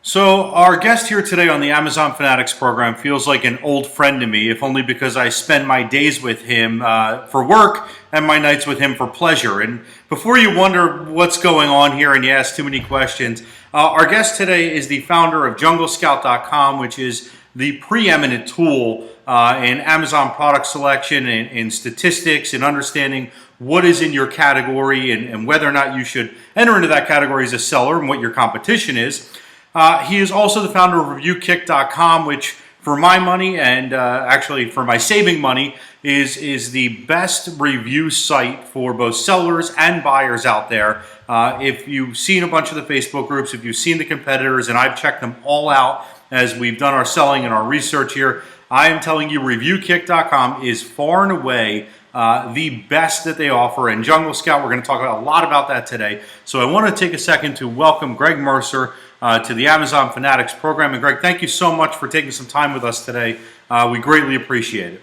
So, our guest here today on the Amazon Fanatics program feels like an old friend to me, if only because I spend my days with him for work and my nights with him for pleasure. And before you wonder what's going on here and you ask too many questions, our guest today is the founder of JungleScout.com, which is the preeminent tool in Amazon product selection and in statistics and understanding what is in your category and whether or not you should enter into that category as a seller and what your competition is. He is also the founder of ReviewKick.com, which for my money and actually for my saving money is the best review site for both sellers and buyers out there. If you've seen a bunch of the Facebook groups, if you've seen the competitors, and I've checked them all out as we've done our selling and our research here, I am telling you ReviewKick.com is far and away the best that they offer. And Jungle Scout, we're going to talk a lot about that today. So I want to take a second to welcome Greg Mercer to the Amazon Fanatics program. And Greg, thank you so much for taking some time with us today. We greatly appreciate it.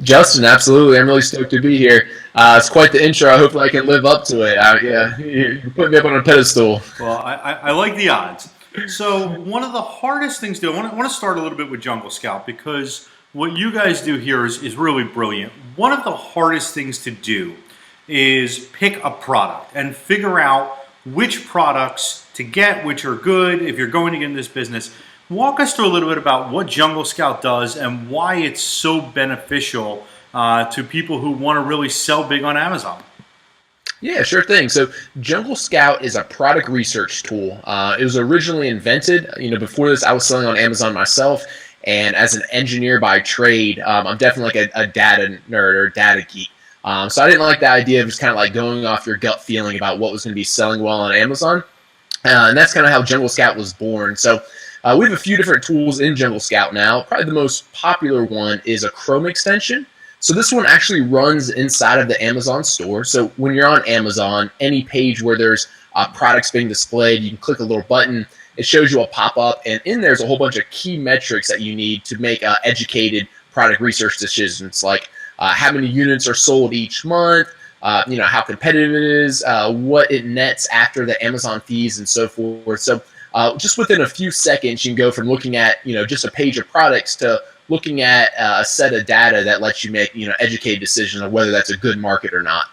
Justin, absolutely. I'm really stoked to be here. It's quite the intro. Hopefully I can live up to it. Yeah, you're putting me up on a pedestal. Well, I like the odds. So one of the hardest things to do, I want to start a little bit with Jungle Scout because what you guys do here is really brilliant. One of the hardest things to do is pick a product and figure out which products to get, which are good if you're going to get in this business. Walk us through a little bit about what Jungle Scout does and why it's so beneficial to people who want to really sell big on Amazon. Yeah, sure thing. So Jungle Scout is a product research tool. It was originally invented, before this I was selling on Amazon myself. And as an engineer by trade, I'm definitely like a data nerd or data geek. So I didn't like the idea of just kind of like going off your gut feeling about what was going to be selling well on Amazon. And that's kind of how Jungle Scout was born. So we have a few different tools in Jungle Scout now. Probably the most popular one is a Chrome extension. So this one actually runs inside of the Amazon store. So when you're on Amazon, any page where there's products being displayed, you can click a little button. It shows you a pop-up, and in there's a whole bunch of key metrics that you need to make educated product research decisions, like how many units are sold each month, how competitive it is, what it nets after the Amazon fees, and so forth. So just within a few seconds, you can go from looking at just a page of products to looking at a set of data that lets you make educated decisions on whether that's a good market or not.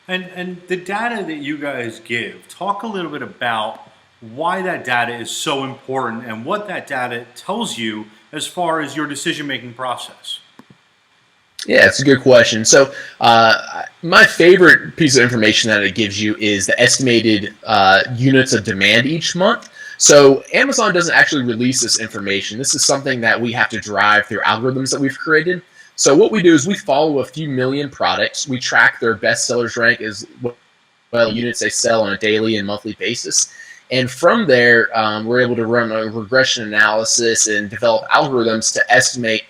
And the data that you guys give, talk a little bit about why that data is so important and what that data tells you as far as your decision-making process. Yeah, it's a good question. So my favorite piece of information that it gives you is the estimated units of demand each month. So Amazon doesn't actually release this information. This is something that we have to drive through algorithms that we've created. So what we do is we follow a few million products. We track their best sellers rank as well units they sell on a daily and monthly basis. And from there, we're able to run a regression analysis and develop algorithms to estimate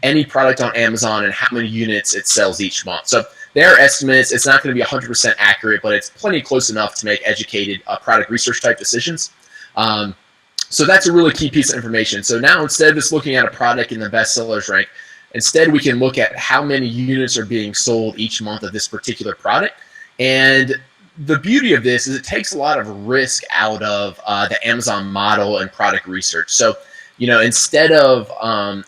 any product on Amazon and how many units it sells each month. So their estimates, it's not going to be 100% accurate, but it's plenty close enough to make educated product research type decisions. So that's a really key piece of information. So now instead of just looking at a product in the best sellers rank, instead we can look at how many units are being sold each month of this particular product. And the beauty of this is it takes a lot of risk out of the Amazon model and product research. So, instead of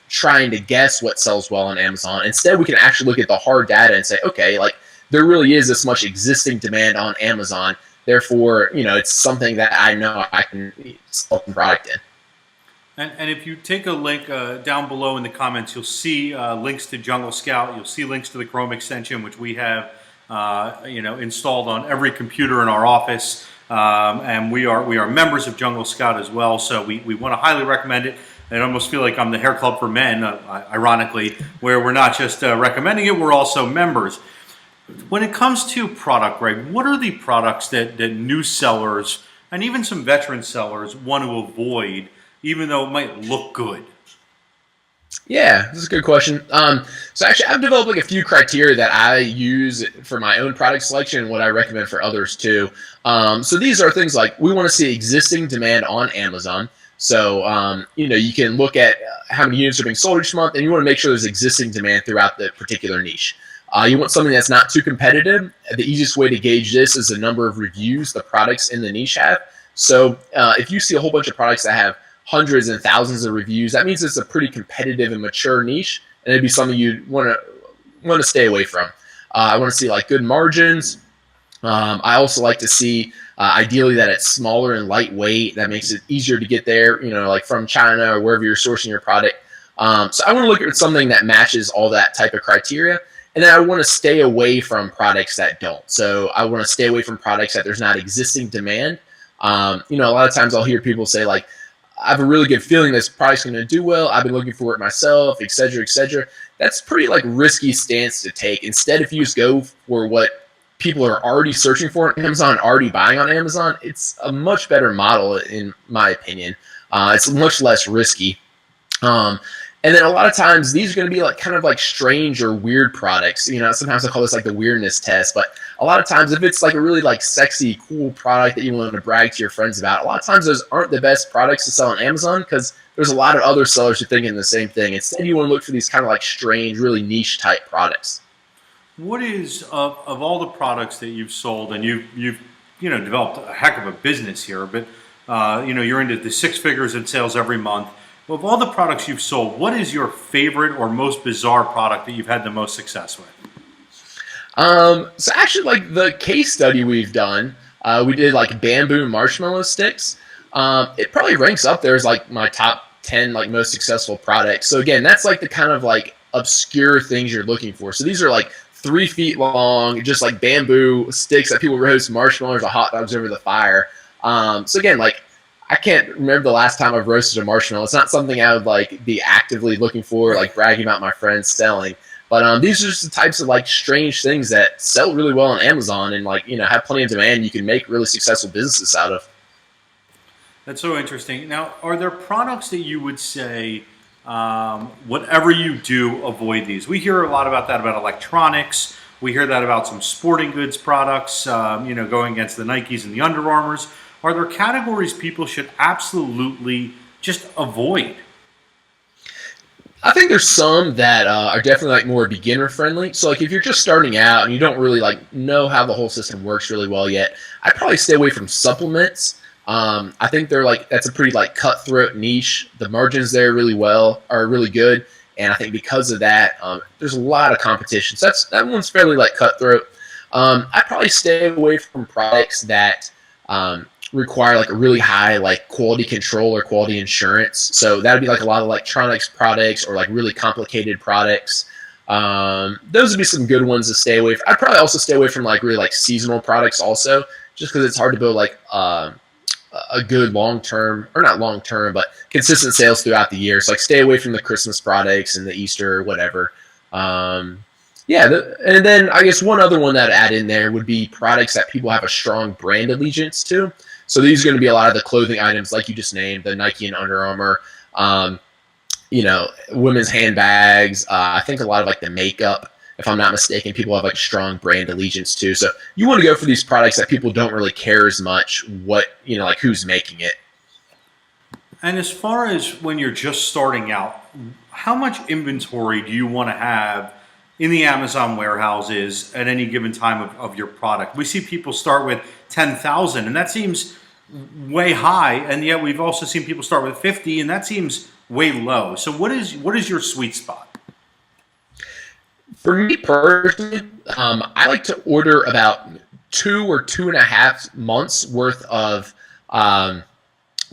trying to guess what sells well on Amazon, instead we can actually look at the hard data and say, okay, like there really is this much existing demand on Amazon. Therefore, it's something that I know I can sell the product in. And if you take a link down below in the comments, you'll see links to Jungle Scout. You'll see links to the Chrome extension, which we have installed on every computer in our office, and we are members of Jungle Scout as well. So we want to highly recommend it. I almost feel like I'm the hair club for men, ironically, where we're not just recommending it, we're also members. When it comes to product, Greg, what are the products that new sellers and even some veteran sellers want to avoid, even though it might look good? Yeah, this is a good question. So actually, I've developed like a few criteria that I use for my own product selection and what I recommend for others too. So these are things like we want to see existing demand on Amazon. So you can look at how many units are being sold each month, and you want to make sure there's existing demand throughout the particular niche. You want something that's not too competitive. The easiest way to gauge this is the number of reviews the products in the niche have. So if you see a whole bunch of products that have hundreds and thousands of reviews, that means it's a pretty competitive and mature niche, and it'd be something you'd want to stay away from. I want to see like good margins. I also like to see ideally that it's smaller and lightweight. That makes it easier to get there, like from China or wherever you're sourcing your product. So I want to look at something that matches all that type of criteria. And then I want to stay away from products that don't. So I want to stay away from products that there's not existing demand. A lot of times I'll hear people say like, I have a really good feeling this product's going to do well. I've been looking for it myself, et cetera, et cetera. That's pretty like risky stance to take. Instead, if you just go for what people are already searching for on Amazon, already buying on Amazon, it's a much better model in my opinion. It's much less risky. And then a lot of times these are going to be like kind of like strange or weird products. Sometimes I call this like the weirdness test, but a lot of times if it's like a really like sexy, cool product that you want to brag to your friends about, a lot of times those aren't the best products to sell on Amazon because there's a lot of other sellers who are thinking the same thing. Instead, you want to look for these kind of like strange, really niche type products. What is of all the products that you've sold, and you've developed a heck of a business here, but you're into the six figures in sales every month. Of all the products you've sold, what is your favorite or most bizarre product that you've had the most success with? So actually, like the case study we've done, we did like bamboo marshmallow sticks. It probably ranks up there as like my top 10 like most successful products. So again, that's like the kind of like obscure things you're looking for. So these are like 3 feet long, just like bamboo sticks that people roast marshmallows or hot dogs over the fire. So again, like I can't remember the last time I've roasted a marshmallow. It's not something I would like be actively looking for, like bragging about my friends selling. But these are just the types of like strange things that sell really well on Amazon and like have plenty of demand. You can make really successful businesses out of. That's so interesting. Now, are there products that you would say, whatever you do, avoid these? We hear a lot about that about electronics. We hear that about some sporting goods products, going against the Nikes and the Under Armours. Are there categories people should absolutely just avoid? I think there's some that are definitely like more beginner friendly. So like if you're just starting out and you don't really like know how the whole system works really well yet, I'd probably stay away from supplements. I think they're like that's a pretty like cutthroat niche. The margins there are really good, and I think because of that, there's a lot of competition. So that one's fairly like cutthroat. I'd probably stay away from products that require like a really high like quality control or quality insurance. So that would be like a lot of electronics products or like really complicated products. Those would be some good ones to stay away from. I'd probably also stay away from like really like seasonal products also, just because it's hard to build like a good long-term, or not long-term, but consistent sales throughout the year. So like stay away from the Christmas products and the Easter or whatever. And then I guess one other one that I'd add in there would be products that people have a strong brand allegiance to. So these are going to be a lot of the clothing items like you just named, the Nike and Under Armour, women's handbags. I think a lot of like the makeup, if I'm not mistaken, people have like strong brand allegiance to. So you want to go for these products that people don't really care as much like who's making it. And as far as when you're just starting out, how much inventory do you want to have in the Amazon warehouses at any given time of your product? We see people start with 10,000, and that seems way high, and yet we've also seen people start with 50, and that seems way low. So what is your sweet spot? For me personally, I like to order about 2 or 2.5 months worth of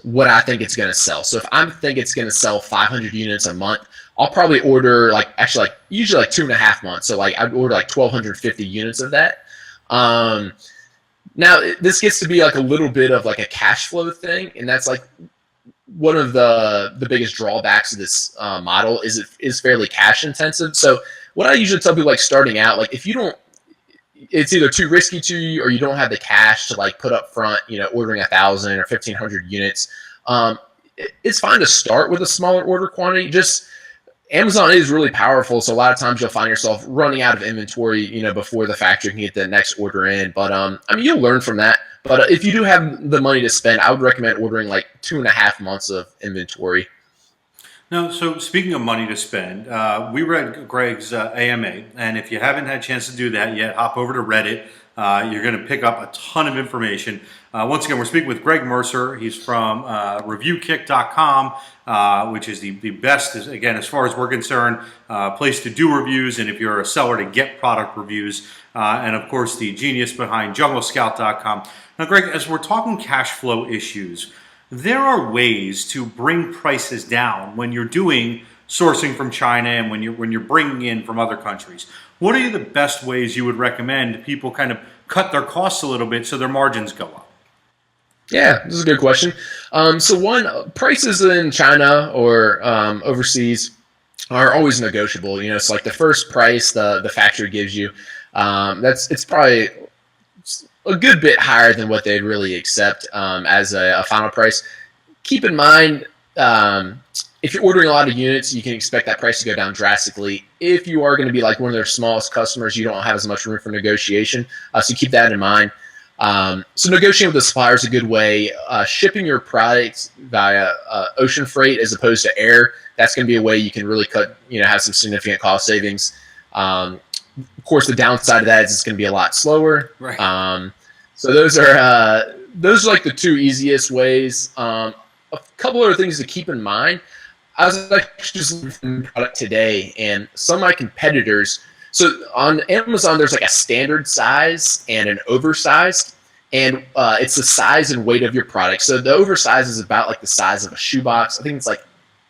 what I think it's going to sell. So if I think it's going to sell 500 units a month, I'll probably order usually like 2.5 months. So like I'd order like 1,250 units of that. Now this gets to be like a little bit of like a cash flow thing, and that's like one of the biggest drawbacks of this model is it is fairly cash intensive. So what I usually tell people like starting out, like if you don't, it's either too risky to you or you don't have the cash to like put up front, ordering 1,000 or 1,500 units. It's fine to start with a smaller order quantity. Just Amazon is really powerful, so a lot of times you'll find yourself running out of inventory, before the factory can get the next order in. But you'll learn from that. But if you do have the money to spend, I would recommend ordering like 2.5 months of inventory. No, so speaking of money to spend, we read Greg's AMA, and if you haven't had a chance to do that yet, hop over to Reddit. You're going to pick up a ton of information. Once again, we're speaking with Greg Mercer. He's from reviewkick.com, which is the best, again, as far as we're concerned, place to do reviews, and if you're a seller, to get product reviews. And of course, the genius behind JungleScout.com. Now, Greg, as we're talking cash flow issues, there are ways to bring prices down when you're doing sourcing from China and when you're bringing in from other countries. What are the best ways you would recommend people kind of cut their costs a little bit so their margins go up? Yeah, this is a good question. So one, prices in China or overseas are always negotiable. You know, it's like the first price the factory gives you. It's probably a good bit higher than what they'd really accept as a final price. Keep in mind, if you're ordering a lot of units, you can expect that price to go down drastically. If you are going to be like one of their smallest customers, you don't have as much room for negotiation. So keep that in mind. So negotiating with the supplier is a good way. Shipping your products via ocean freight as opposed to air, that's going to be a way you can really have some significant cost savings. Of course, the downside of that is it's going to be a lot slower. Right. So those are like the two easiest ways. A couple other things to keep in mind. I was actually just looking at the product today, and some of my competitors. So on Amazon, there's like a standard size and an oversized, and it's the size and weight of your product. So the oversized is about like the size of a shoebox. I think it's like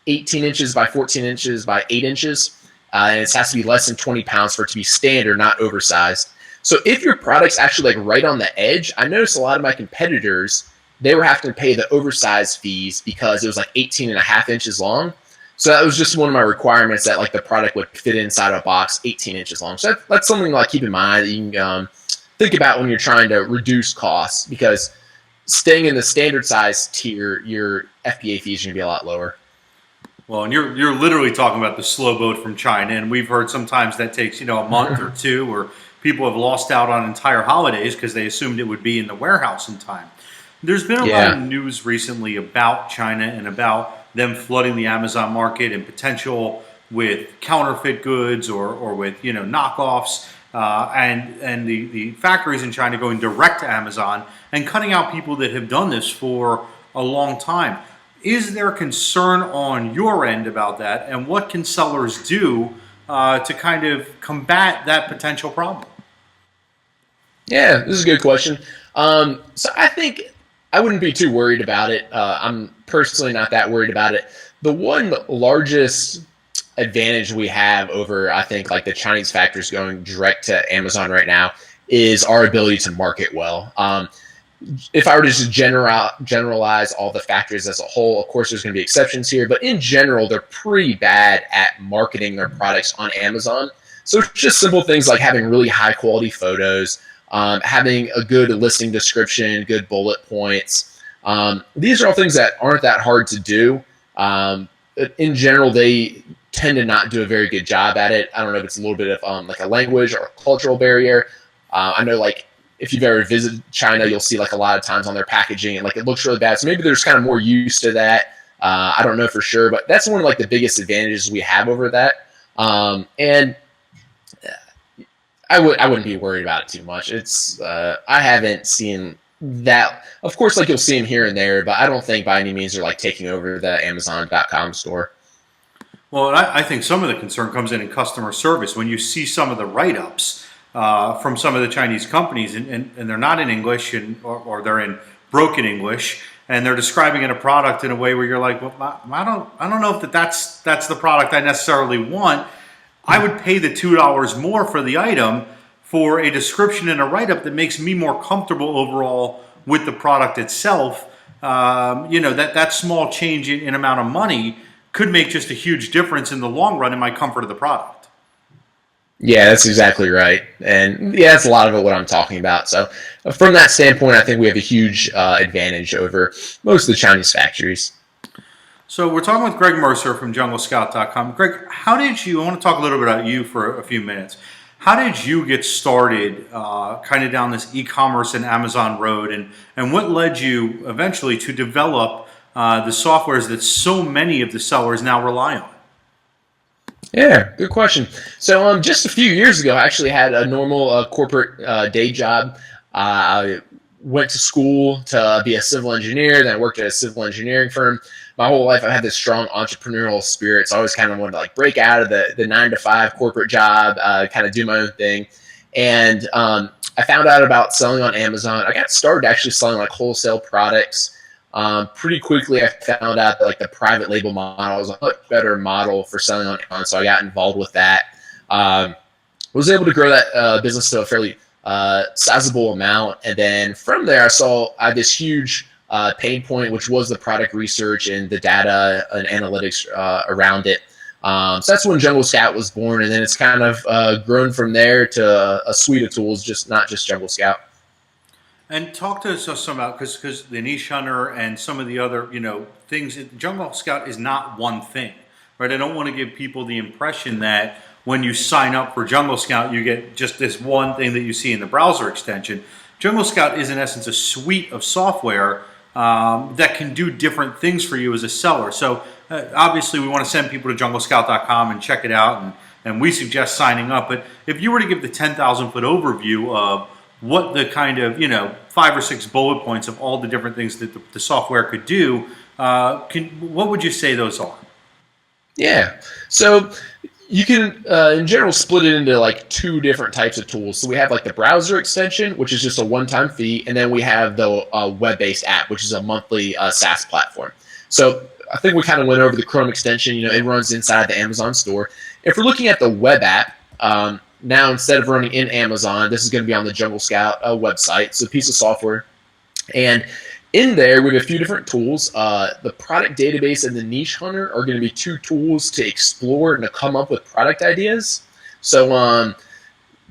18 inches by 14 inches by 8 inches. And it has to be less than 20 pounds for it to be standard, not oversized. So if your product's actually like right on the edge, I noticed a lot of my competitors, they were having to pay the oversized fees because it was like 18 and a half inches long. So that was just one of my requirements, that like the product would fit inside a box 18 inches long. So that's something to like keep in mind that you can think about when you're trying to reduce costs, because staying in the standard size tier, your FBA fees are going to be a lot lower. Well, and you're literally talking about the slow boat from China, and we've heard sometimes that takes a month or two, or people have lost out on entire holidays because they assumed it would be in the warehouse in time. There's been a lot of news recently about China and about them flooding the Amazon market and potential with counterfeit goods or with knockoffs, and the factories in China going direct to Amazon and cutting out people that have done this for a long time. Is there concern on your end about that, and what can sellers do to kind of combat that potential problem? Yeah, this is a good question. So I think I wouldn't be too worried about it. I'm personally not that worried about it. The one largest advantage we have over, I think, like the Chinese factories going direct to Amazon right now is our ability to market well. If I were to just generalize all the factories as a whole, of course, there's going to be exceptions here, but in general, they're pretty bad at marketing their products on Amazon. So it's just simple things like having really high quality photos, having a good listing description, good bullet points. These are all things that aren't that hard to do. In general, they tend to not do a very good job at it. I don't know if it's a little bit of like a language or a cultural barrier. I know, like, if you've ever visited China, you'll see like a lot of times on their packaging and like it looks really bad. So maybe they're just kind of more used to that. I don't know for sure, but that's one of like the biggest advantages we have over that. And I wouldn't be worried about it too much. It's I haven't seen that. Of course, like you'll see them here and there, but I don't think by any means they're like taking over the Amazon.com store. Well, I think some of the concern comes in customer service. When you see some of the write-ups from some of the Chinese companies, and they're not in English, or they're in broken English, and they're describing a product in a way where you're like, well, I don't know if that's the product I necessarily want. I would pay the $2 more for the item for a description and a write-up that makes me more comfortable overall with the product itself. That small change in amount of money could make just a huge difference in the long run in my comfort of the product. Yeah, that's exactly right. And yeah, that's a lot of it what I'm talking about. So from that standpoint, I think we have a huge advantage over most of the Chinese factories. So we're talking with Greg Mercer from JungleScout.com. Greg, I want to talk a little bit about you for a few minutes. How did you get started kind of down this e-commerce and Amazon road, and what led you eventually to develop the softwares that so many of the sellers now rely on? Yeah, good question. So just a few years ago, I actually had a normal corporate day job. I went to school to be a civil engineer, then I worked at a civil engineering firm. My whole life, I had this strong entrepreneurial spirit, so I always kind of wanted to like break out of the 9-to-5 corporate job, kind of do my own thing. And I found out about selling on Amazon. I got started actually selling like wholesale products. Pretty quickly, I found out that like the private label model was a much better model for selling on Amazon, so I got involved with that. Was able to grow that business to a fairly sizable amount, and then from there, I had this huge pain point, which was the product research and the data and analytics around it. So that's when JungleScout was born, and then it's kind of grown from there to a suite of tools, not just JungleScout. And talk to us some about, because the niche hunter and some of the other things. Jungle Scout is not one thing, right? I don't want to give people the impression that when you sign up for Jungle Scout, you get just this one thing that you see in the browser extension. Jungle Scout is in essence a suite of software that can do different things for you as a seller. So obviously we want to send people to junglescout.com and check it out, and we suggest signing up. But if you were to give the 10,000 foot overview of what the kind of 5 or 6 bullet points of all the different things that the software could do, what would you say those are? Yeah, so you can in general split it into like 2 different types of tools. So we have like the browser extension, which is just a one-time fee, and then we have the web-based app, which is a monthly SaaS platform. So I think we kind of went over the Chrome extension. It runs inside the Amazon store. If we're looking at the web app, now, instead of running in Amazon, this is going to be on the JungleScout website. It's a piece of software. And in there, we have a few different tools. The product database and the niche hunter are going to be 2 tools to explore and to come up with product ideas. So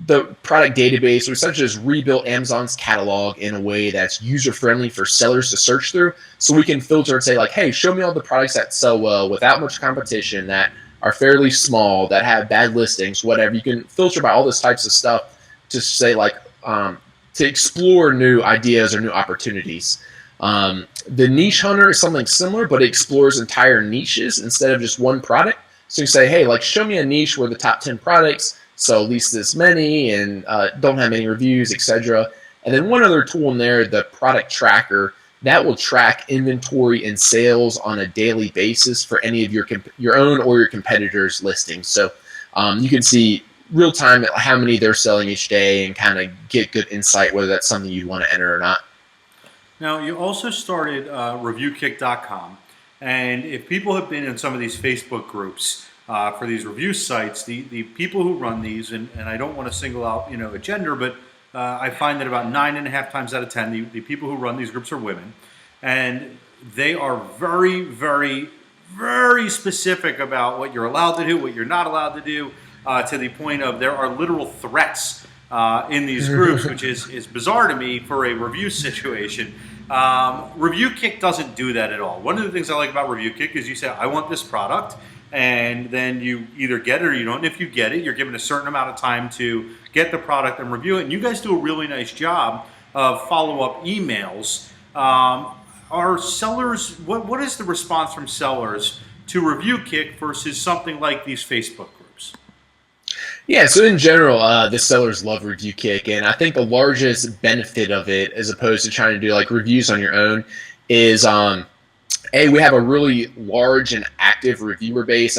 the product database, we essentially just rebuilt Amazon's catalog in a way that's user-friendly for sellers to search through. So we can filter and say, like, hey, show me all the products that sell well without much competition, that are fairly small, that have bad listings, whatever. You can filter by all those types of stuff to say like to explore new ideas or new opportunities. The niche hunter is something similar, but it explores entire niches instead of just one product. So you say, hey, like show me a niche where the top 10 products sell at least this many and don't have many reviews, etc. And then one other tool in there, the product tracker, that will track inventory and sales on a daily basis for any of your own or your competitors' listings. So you can see real time how many they're selling each day and kind of get good insight whether that's something you want to enter or not. Now, you also started reviewkick.com, and if people have been in some of these Facebook groups for these review sites, the people who run these, and I don't want to single out a gender, but I find that about 9.5 times out of 10, the people who run these groups are women, and they are very, very, very specific about what you're allowed to do, what you're not allowed to do, to the point of there are literal threats in these groups, which is bizarre to me for a review situation. ReviewKick doesn't do that at all. One of the things I like about ReviewKick is you say, I want this product, and then you either get it or you don't. And if you get it, you're given a certain amount of time to get the product and review it. And you guys do a really nice job of follow-up emails. Are sellers, what is the response from sellers to ReviewKick versus something like these Facebook groups? Yeah, so in general, the sellers love ReviewKick, and I think the largest benefit of it, as opposed to trying to do like reviews on your own, is we have a really large and active reviewer base.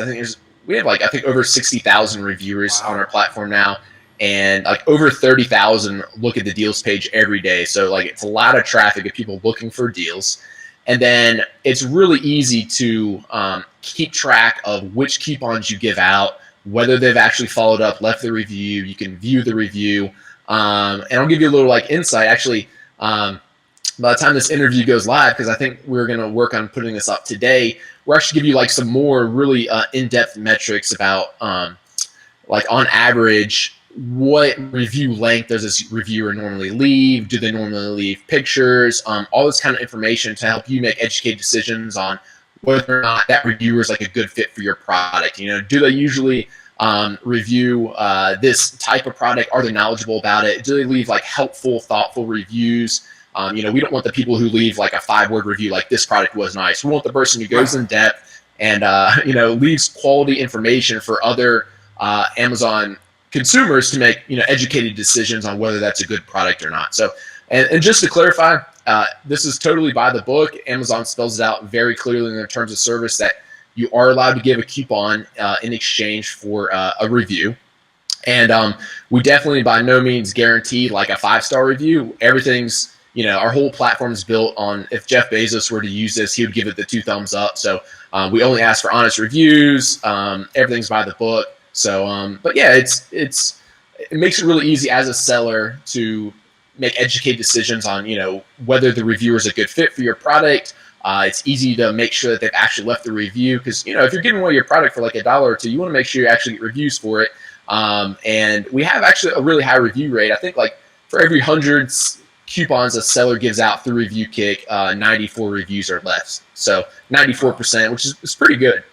We have over 60,000 reviewers on our platform now, and like over 30,000 look at the deals page every day. So like it's a lot of traffic of people looking for deals. And then it's really easy to keep track of which coupons you give out, whether they've actually followed up, left the review. You can view the review. And I'll give you a little insight. Actually, by the time this interview goes live, because I think we're going to work on putting this up today, we'll actually give you some more really in-depth metrics about on average, what review length does this reviewer normally leave? Do they normally leave pictures? All this kind of information to help you make educated decisions on whether or not that reviewer is a good fit for your product. Do they usually review this type of product? Are they knowledgeable about it? Do they leave helpful, thoughtful reviews? We don't want the people who leave like a 5-word review like this product was nice. We want the person who goes in depth and leaves quality information for other Amazon consumers to make educated decisions on whether that's a good product or not. So, and just to clarify, this is totally by the book. Amazon spells it out very clearly in their terms of service that you are allowed to give a coupon in exchange for a review. And we definitely by no means guarantee like a 5-star review. Everything's, our whole platform is built on, if Jeff Bezos were to use this, he would give it the 2 thumbs up. So we only ask for honest reviews. Everything's by the book. So, but yeah, it makes it really easy as a seller to make educated decisions on, whether the reviewer is a good fit for your product. It's easy to make sure that they've actually left the review because, if you're giving away your product for like $1 or $2, you want to make sure you actually get reviews for it. And we have actually a really high review rate. I think like for every 100 coupons a seller gives out through Review Kick, 94 reviews or less. So 94%, which is pretty good.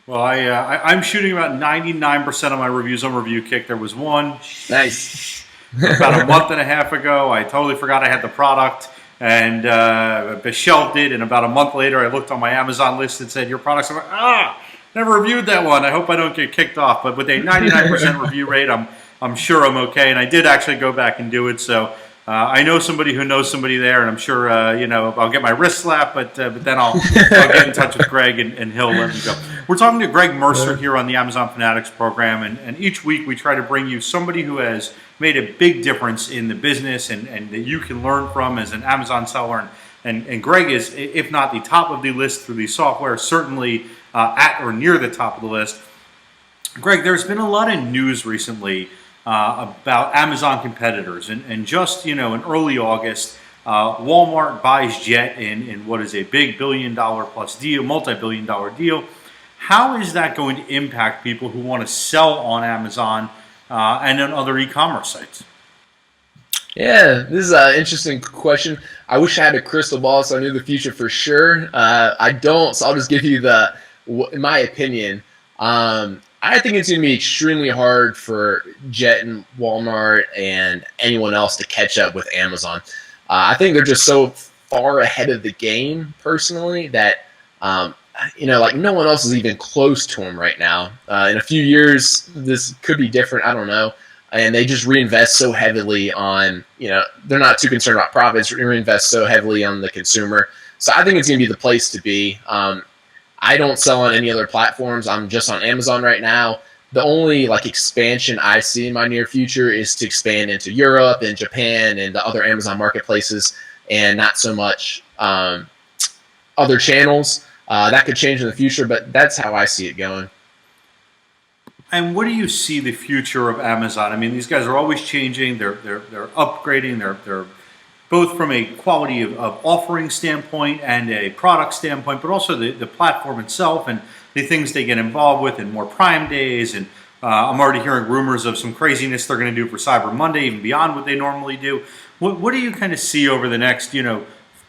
Well, I'm shooting about 99% of my reviews on Review Kick. There was one. Nice. About a month and a half ago, I totally forgot I had the product and shelved it. And about a month later, I looked on my Amazon list and said, your product's. I'm like, never reviewed that one. I hope I don't get kicked off. But with a 99% review rate, I'm sure I'm okay. And I did actually go back and do it. So I know somebody who knows somebody there, and I'm sure I'll get my wrist slapped. But then I'll get in touch with Greg, and he'll let me go. We're talking to Greg Mercer here on the Amazon Fanatics program, and each week we try to bring you somebody who has made a big difference in the business and that you can learn from as an Amazon seller. And Greg is, if not the top of the list through the software, certainly at or near the top of the list. Greg, there's been a lot of news recently about Amazon competitors. And just, in early August, Walmart buys Jet in what is a big billion-dollar-plus deal, multi-billion-dollar deal. How is that going to impact people who want to sell on Amazon and on other e-commerce sites? Yeah, this is an interesting question. I wish I had a crystal ball so I knew the future for sure. I don't, so I'll just give you in my opinion. I think it's going to be extremely hard for Jet and Walmart and anyone else to catch up with Amazon. I think they're just so far ahead of the game, personally, that like no one else is even close to them right now. In a few years, this could be different. I don't know. And they just reinvest so heavily on, they're not too concerned about profits, reinvest so heavily on the consumer. So I think it's going to be the place to be. I don't sell on any other platforms. I'm just on Amazon right now. The only expansion I see in my near future is to expand into Europe and Japan and the other Amazon marketplaces, and not so much other channels. That could change in the future, but that's how I see it going. And what do you see the future of Amazon? I mean, these guys are always changing. They're upgrading. They're both from a quality of offering standpoint and a product standpoint, but also the platform itself and the things they get involved with, and more Prime days. And I'm already hearing rumors of some craziness they're going to do for Cyber Monday, even beyond what they normally do. What do you kind of see over the next, 2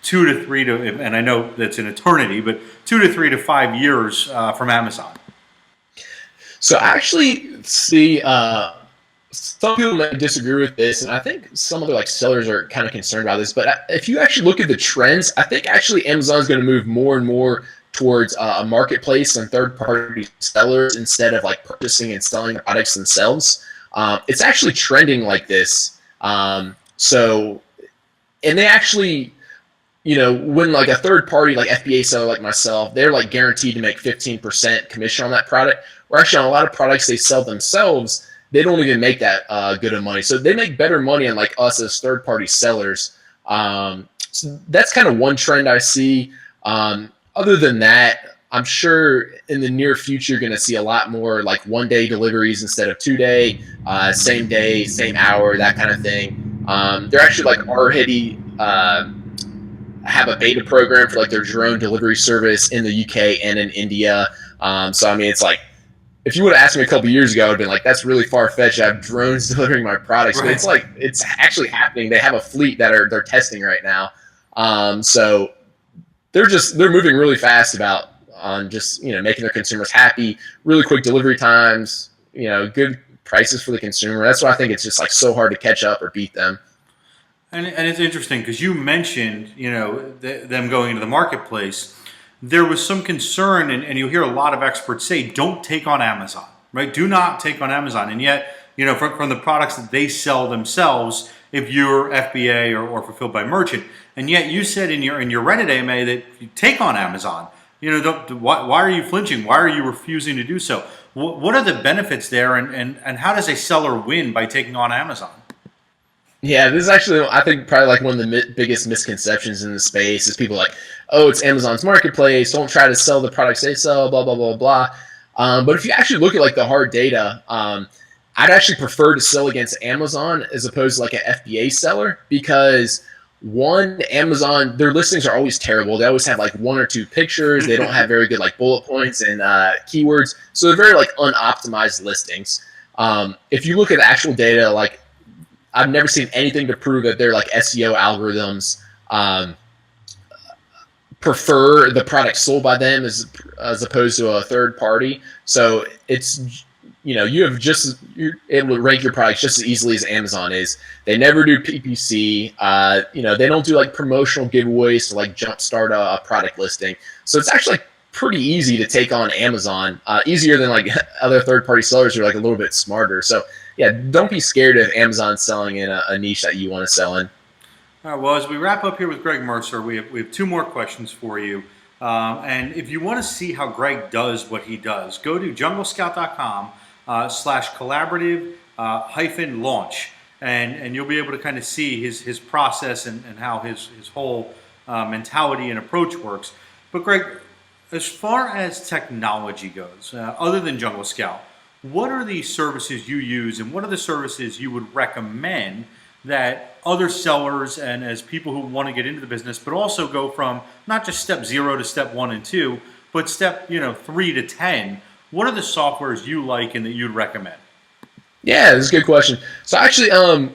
to 3 to, and I know that's an eternity, but 2 to 3 to 5 years from Amazon? So I actually see some people may disagree with this, and I think some other sellers are kind of concerned about this. But if you actually look at the trends, I think actually Amazon is going to move more and more towards a marketplace and third-party sellers instead of purchasing and selling products themselves. It's actually trending like this. And they actually, when a third party FBA seller like myself, they're guaranteed to make 15% commission on that product. Or actually on a lot of products they sell themselves, they don't even make that good of money. So they make better money on us as third party sellers. So that's kind of one trend I see. Other than that, I'm sure in the near future you're going to see a lot more 1-day deliveries instead of 2-day, same day, same hour, that kind of thing. They're actually already have a beta program for their drone delivery service in the UK and in India. So I mean, it's if you would have asked me a couple years ago, I would have been that's really far-fetched. I have drones delivering my products. Right. But it's actually happening. They have a fleet that they're testing right now. So they're moving really fast on just making their consumers happy, really quick delivery times, good prices for the consumer. That's why I think it's just so hard to catch up or beat them. And it's interesting because you mentioned, them going into the marketplace. There was some concern, and you hear a lot of experts say, don't take on Amazon, right? Do not take on Amazon. And yet, from the products that they sell themselves, if you're FBA or fulfilled by merchant, and yet you said in your Reddit AMA that you take on Amazon. Why are you flinching? Why are you refusing to do so? What are the benefits there, and how does a seller win by taking on Amazon? Yeah, this is actually, I think, probably like one of the biggest misconceptions in the space is people like, oh, it's Amazon's marketplace. Don't try to sell the products they sell, blah, blah, blah, blah. But if you actually look at like the hard data, I'd actually prefer to sell against Amazon as opposed to like an FBA seller because one, Amazon, their listings are always terrible. They always have like one or two pictures. They don't have very good like bullet points and keywords. So they're very like unoptimized listings. If you look at the actual data, like I've never seen anything to prove that their like SEO algorithms prefer the product sold by them as opposed to a third party. So it's you're able to rank your products just as easily as Amazon is. They never do PPC. They don't do like promotional giveaways to like jumpstart a product listing. So it's actually pretty easy to take on Amazon, easier than like other third party sellers who are like a little bit smarter. So yeah, don't be scared if Amazon's selling in a niche that you want to sell in. All right, well, as we wrap up here with Greg Mercer, we have two more questions for you. And if you want to see how Greg does what he does, go to junglescout.com/collaborative hyphen launch. And you'll be able to kind of see his process and how his whole mentality and approach works. But Greg, as far as technology goes, other than JungleScout, what are the services you use and what are the services you would recommend that other sellers and as people who want to get into the business, but also go from not just step 0 to step 1 and 2, but step 3 to 10? What are the softwares you like and that you'd recommend? Yeah, that's a good question. So actually, I'll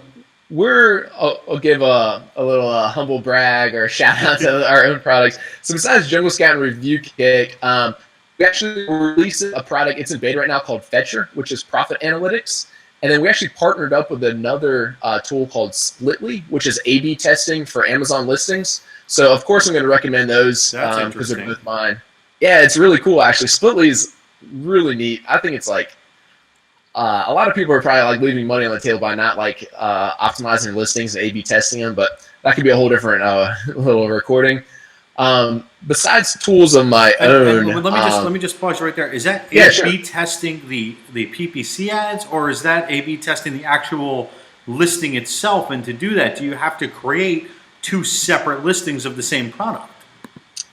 give a little humble brag or a shout out to our own products. So besides JungleScout and ReviewKick, we actually released a product. It's in beta right now called Fetcher, which is profit analytics. And then we actually partnered up with another tool called Splitly, which is A/B testing for Amazon listings. So of course I'm going to recommend those because they're both mine. Yeah, it's really cool actually. Splitly is really neat. I think it's like a lot of people are probably like leaving money on the table by not like optimizing listings and A/B testing them, but that could be a whole different little recording. Besides tools of my own, let me just pause you right there. Is that A/B testing the PPC ads, or is that A/B testing the actual listing itself? And to do that, do you have to create two separate listings of the same product?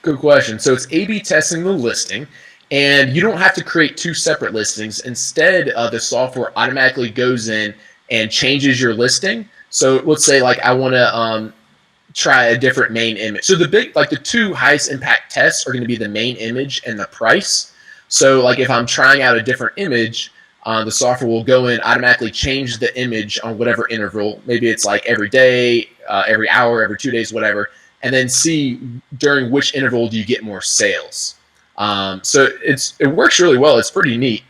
Good question. So it's A/B testing the listing, and you don't have to create two separate listings. Instead, the software automatically goes in and changes your listing. So let's say like I want to try a different main image. So the two highest impact tests are going to be the main image and the price. So like if I'm trying out a different image, the software will go in, automatically change the image on whatever interval. Maybe it's like every day, every hour, every 2 days, whatever, and then see during which interval do you get more sales. So it works really well. It's pretty neat.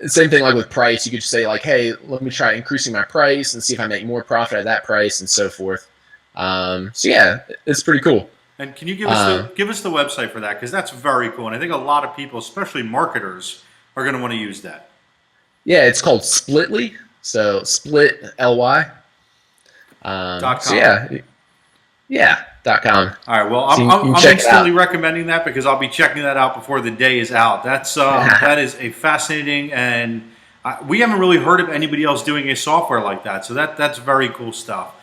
Same thing like with price. You could just say like, hey, let me try increasing my price and see if I make more profit at that price and so forth. So yeah, it's pretty cool. And can you give us the website for that? Because that's very cool. And I think a lot of people, especially marketers, are going to want to use that. Yeah, it's called Splitly. So Split LY. .com. So yeah, .com. All right. Well, I'm instantly recommending that because I'll be checking that out before the day is out. That is a fascinating, and we haven't really heard of anybody else doing a software like that. So that's very cool stuff.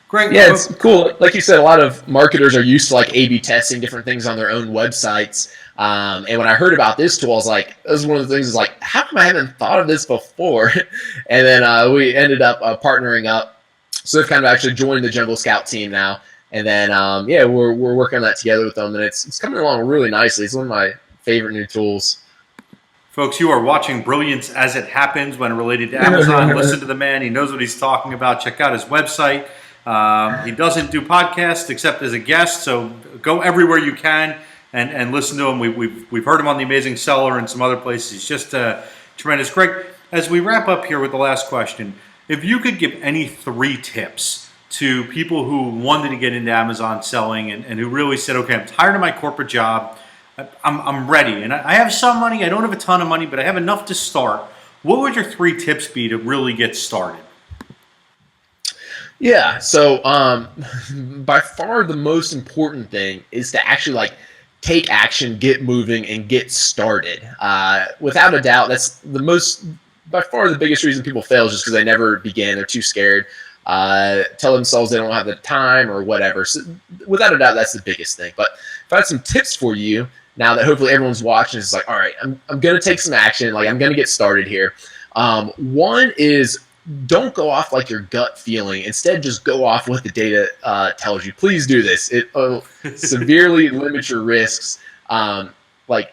Greg, yeah, it's cool. Like you said, a lot of marketers are used to like A/B testing different things on their own websites. And when I heard about this tool, I was like, this is one of the things. Is like, how come I haven't thought of this before? And then we ended up partnering up. So they've kind of actually joined the JungleScout team now. And then, we're working on that together with them, and it's coming along really nicely. It's one of my favorite new tools. Folks, you are watching Brilliance as it happens when related to Amazon. Listen to the man. He knows what he's talking about. Check out his website. He doesn't do podcasts except as a guest, so go everywhere you can and listen to him. We've heard him on The Amazing Seller and some other places. He's just tremendous. Greg, as we wrap up here with the last question, If you could give any 3 tips to people who wanted to get into Amazon selling and who really said, okay, I'm tired of my corporate job, I'm ready, and I have some money, I don't have a ton of money, but I have enough to start, what would your 3 tips be to really get started? Yeah, so by far the most important thing is to actually take action, get moving, and get started. Without a doubt, that's by far the biggest reason people fail is just because they never begin. They're too scared. Tell themselves they don't have the time or whatever. So without a doubt, that's the biggest thing. But if I had some tips for you now that hopefully everyone's watching, it's like, all right, I'm gonna take some action. I'm gonna get started here. One is, don't go off your gut feeling. Instead, just go off what the data tells you. Please do this. It severely limits your risks.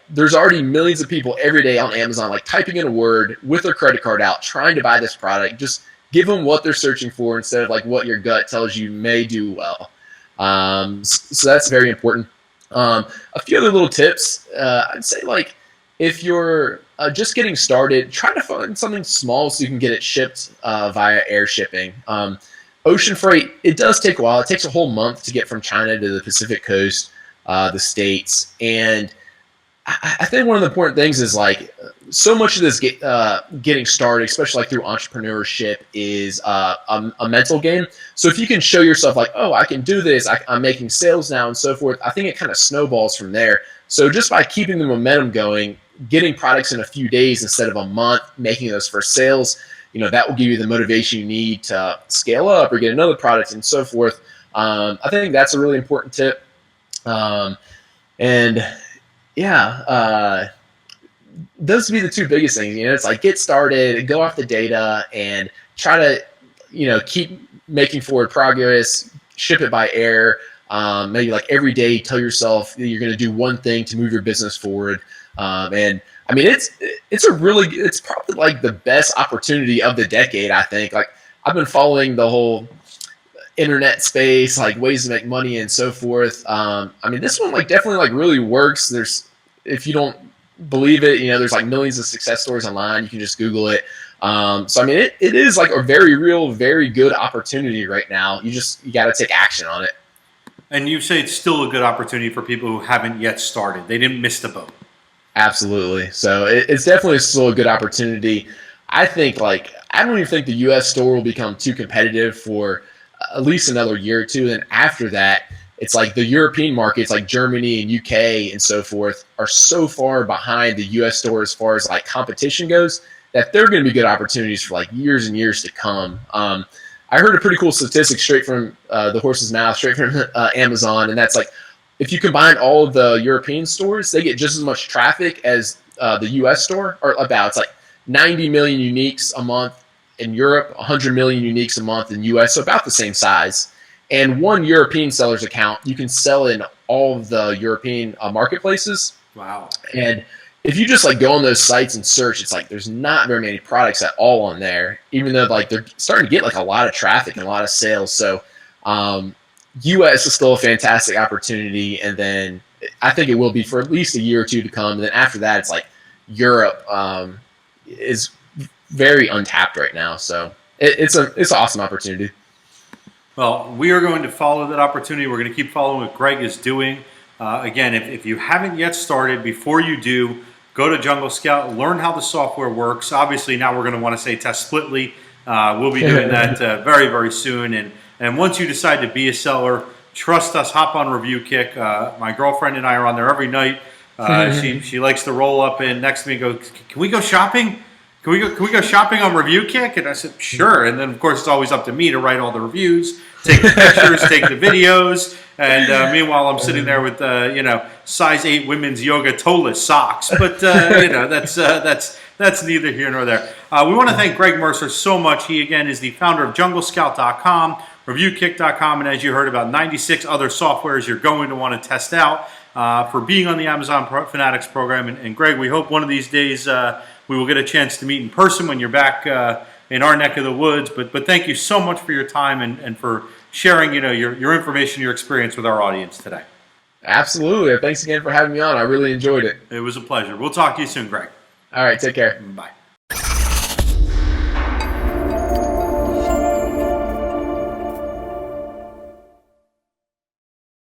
There's already millions of people every day on Amazon, typing in a word with their credit card out, trying to buy this product. Just give them what they're searching for instead of what your gut tells you may do well. So that's very important. A few other little tips. I'd say if you're just getting started, try to find something small so you can get it shipped via air shipping. Ocean freight, it does take a while. It takes a whole month to get from China to the Pacific Coast, the States. And I think one of the important things is so much of this getting started, especially through entrepreneurship, is a mental game. So if you can show yourself oh, I can do this, I'm making sales now and so forth, I think it kind of snowballs from there. So just by keeping the momentum going, getting products in a few days instead of a month, making those first sales, that will give you the motivation you need to scale up or get another product and so forth. I think that's a really important tip. Those would be the 2 biggest things. It's get started, go off the data, and try to, keep making forward progress, ship it by air. Maybe every day tell yourself that you're going to do one thing to move your business forward. And I mean, it's probably the best opportunity of the decade. I think I've been following the whole internet space, ways to make money and so forth. I mean, this one definitely really works. If you don't believe it, there's millions of success stories online. You can just Google it. So I mean, it is a very real, very good opportunity right now. You got to take action on it. And you say it's still a good opportunity for people who haven't yet started. They didn't miss the boat. Absolutely. So it's definitely still a good opportunity. I think I don't even think the U.S. store will become too competitive for at least another year or two. And after that, it's the European markets Germany and UK and so forth are so far behind the U.S. store as far as competition goes that they're going to be good opportunities for years and years to come. I heard a pretty cool statistic straight from the horse's mouth, straight from Amazon, and that's if you combine all of the European stores, they get just as much traffic as the U.S. store, or about. It's 90 million uniques a month in Europe, 100 million uniques a month in the U.S., so about the same size. And one European seller's account, you can sell in all of the European marketplaces. Wow. And if you just go on those sites and search, it's there's not very many products at all on there, even though they're starting to get a lot of traffic and a lot of sales. So U.S. is still a fantastic opportunity, and then I think it will be for at least a year or two to come. And then after that, it's Europe is very untapped right now. So it's an awesome opportunity. Well, we are going to follow that opportunity. We're going to keep following what Greg is doing. Again, if you haven't yet started, before you do, go to JungleScout, learn how the software works. Obviously, now we're going to want to say test Splitly. We'll be doing that very, very soon. And once you decide to be a seller, trust us, hop on Review Kick. My girlfriend and I are on there every night. She likes to roll up in next to me and go, "Can we go shopping? Can we go shopping on Review Kick?" And I said, "Sure." And then, of course, it's always up to me to write all the reviews, take the pictures, take the videos. And meanwhile, I'm sitting there with size 8 women's yoga toeless socks. But that's neither here nor there. We want to thank Greg Mercer so much. He again is the founder of JungleScout.com, ReviewKick.com, and as you heard, about 96 other softwares you're going to want to test out for being on the Amazon Fanatics program. And Greg, we hope one of these days we will get a chance to meet in person when you're back in our neck of the woods. But thank you so much for your time and for sharing your information, your experience with our audience today. Absolutely. Thanks again for having me on. I really enjoyed it. It was a pleasure. We'll talk to you soon, Greg. All right. Take care. Bye.